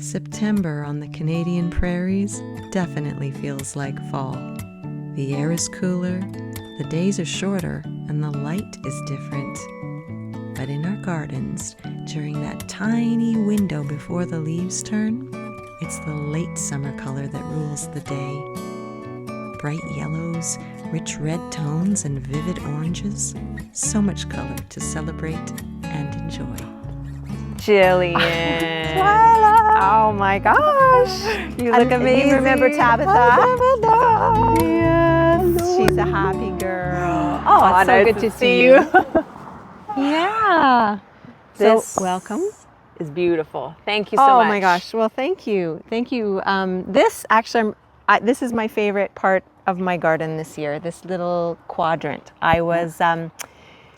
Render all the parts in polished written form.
September on the Canadian prairies definitely feels like fall. The air is cooler, the days are shorter, and the light is different. But in our gardens, during that tiny window before the leaves turn, it's the late summer color that rules the day. Bright yellows, rich red tones, and vivid oranges. So much color to celebrate and enjoy. Jillian. Twilla. Oh my gosh. You look amazing. You remember Tabitha? Yes. She's a happy girl. Oh, it's so nice good to see you. Yeah. This welcome. is beautiful. Thank you so much. Oh my gosh. Well, thank you. Thank you. This actually, this is my favorite part of my garden this year, this little quadrant. I was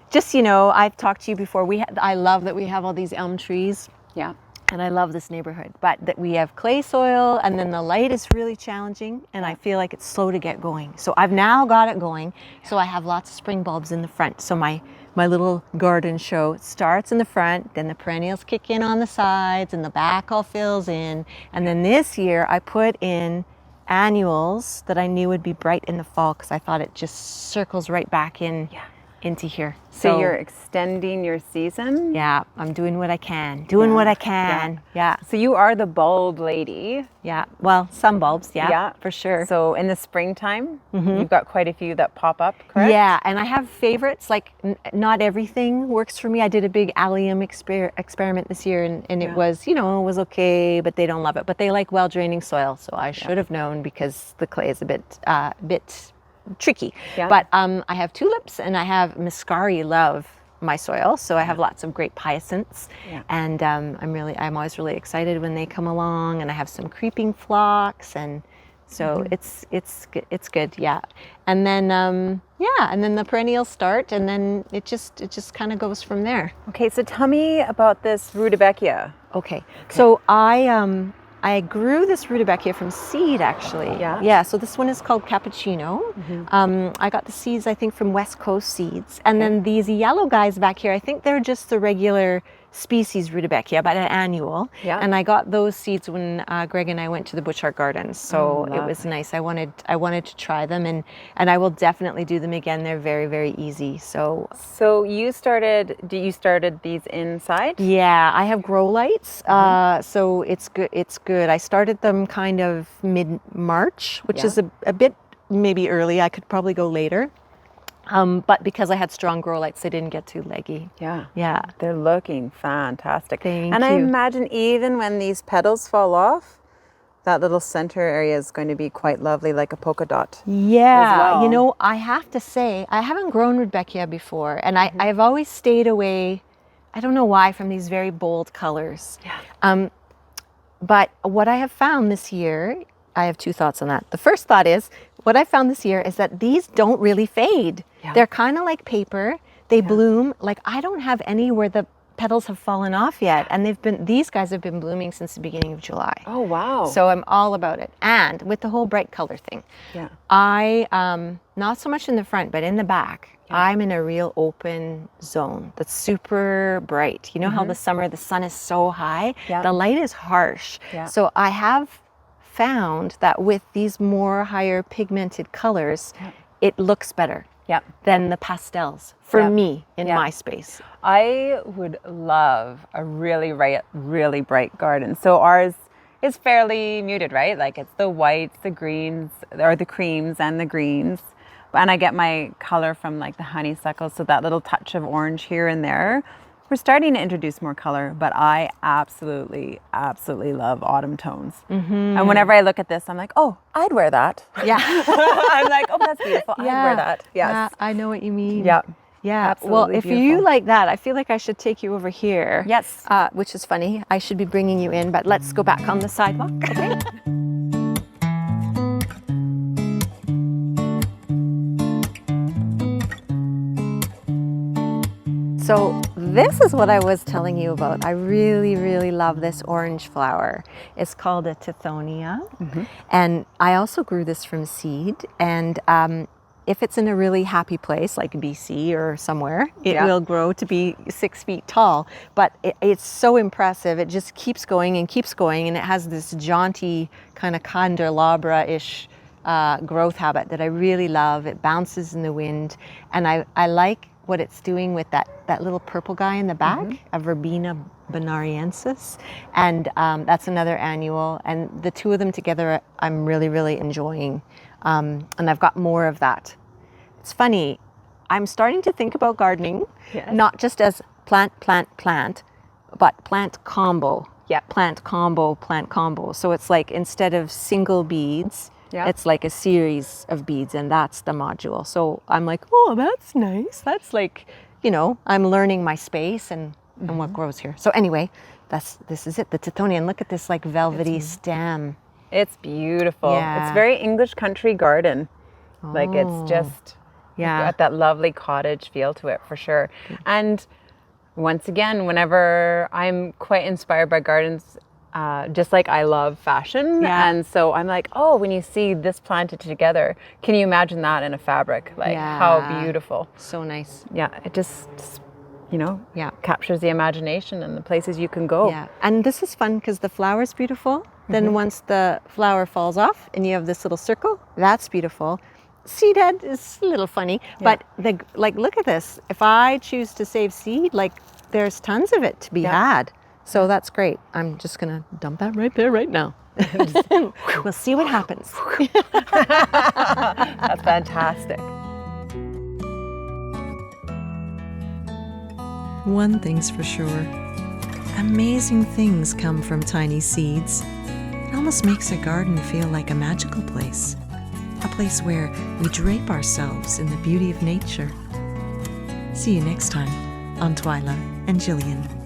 just, I've talked to you before. I love that we have all these elm trees. Yeah. And I love this neighborhood, but that we have clay soil, and then the light is really challenging, and I feel like it's slow to get going. So I've now got it going. So I have lots of spring bulbs in the front. So my little garden show starts in the front, then the perennials kick in on the sides, and the back all fills in. And then this year I put in annuals that I knew would be bright in the fall, because I thought it just circles right back in into here. So you're extending your season? Yeah, I'm doing what I can. What I can. Yeah. So you are the bulb lady. Yeah. Well, some bulbs, for sure. So in the springtime, you've got quite a few that pop up, correct? Yeah, and I have favorites. Like not everything works for me. I did a big allium experiment this year, and it was, it was okay, but they don't love it. But they like well-draining soil, so I should have known, because the clay is a bit tricky. But I have tulips, and I have muscari love my soil, so I have lots of great hyacinths, and I'm always really excited when they come along, and I have some creeping phlox, and so it's good. And then and then the perennials start, and then it just kind of goes from there. Okay, so tell me about this rudbeckia. Okay. So I grew this rudbeckia from seed, actually. Yeah. So this one is called Cappuccino. I got the seeds, I think, from West Coast Seeds. And then these yellow guys back here, I think they're just the regular species rudbeckia, but an annual. Yeah. And I got those seeds when Greg and I went to the Butchart Gardens. So it was nice. I wanted to try them, and I will definitely do them again. They're very, very easy. So you started these inside? Yeah, I have grow lights. So it's good. I started them kind of mid-March, which is a bit maybe early. I could probably go later. But because I had strong grow lights, they didn't get too leggy. Yeah. They're looking fantastic. Thank you. I imagine even when these petals fall off, that little center area is going to be quite lovely, like a polka dot. Yeah. As well. I have to say, I haven't grown rudbeckia before, and I've always stayed away, I don't know why, from these very bold colors. Yeah. But what I have found this year, I have two thoughts on that. The first thought is, what I found this year is that these don't really fade. Yeah. They're kind of like paper. They bloom. Like, I don't have any where the petals have fallen off yet. And these guys have been blooming since the beginning of July. Oh, wow. So I'm all about it. And with the whole bright color thing, I, not so much in the front, but in the back, I'm in a real open zone that's super bright. You know how the summer, the sun is so high? The light is harsh. So I have found that with these more higher pigmented colors, it looks better than the pastels for me in my space. I would love a really bright garden. So ours is fairly muted, right? Like it's the whites, the greens, or the creams and the greens. And I get my color from like the honeysuckle, so that little touch of orange here and there. We're starting to introduce more color, but I absolutely love autumn tones. And whenever I look at this, I'm like, oh, I'd wear that. Yeah. I'm like, oh, that's beautiful. I'd wear that. Yes. Yeah, I know what you mean. Yeah. Yeah. Absolutely well, if beautiful. you like that, I feel like I should take you over here. Yes. Which is funny. I should be bringing you in, but let's go back on the sidewalk. Okay. So this is what I was telling you about. I really love this orange flower. It's called a tithonia. And I also grew this from seed. And if it's in a really happy place like BC or somewhere, it Yeah. will grow to be 6 feet tall. But it's so impressive. It just keeps going and keeps going. And it has this jaunty kind of candelabra-ish growth habit that I really love. It bounces in the wind. And I like what it's doing with that little purple guy in the back, a Verbena bonariensis. And that's another annual. And the two of them together, I'm really, really enjoying. And I've got more of that. It's funny, I'm starting to think about gardening, Yes. not just as plant, but plant combo. Yeah. Plant combo. So it's like instead of single beads, Yeah. it's like a series of beads, and that's the module. So I'm like, oh, that's nice. That's like, I'm learning my space and what grows here. So anyway, this is it, the Tithonian. Look at this like velvety stem. It's beautiful. Yeah. It's very English country garden. Like it's just got that lovely cottage feel to it for sure. And once again, whenever I'm quite inspired by gardens, just like I love fashion. Yeah. And so I'm like, oh, when you see this planted together, can you imagine that in a fabric? Like how beautiful. So nice. Yeah, it just Yeah. captures the imagination and the places you can go. Yeah, and this is fun because the flower's beautiful. Then once the flower falls off and you have this little circle, that's beautiful. Seed head is a little funny, but look at this. If I choose to save seed, there's tons of it to be had. So that's great. I'm just gonna dump that right there right now. We'll see what happens. That's fantastic. One thing's for sure, amazing things come from tiny seeds. It almost makes a garden feel like a magical place, a place where we drape ourselves in the beauty of nature. See you next time on Twilla and Jillian.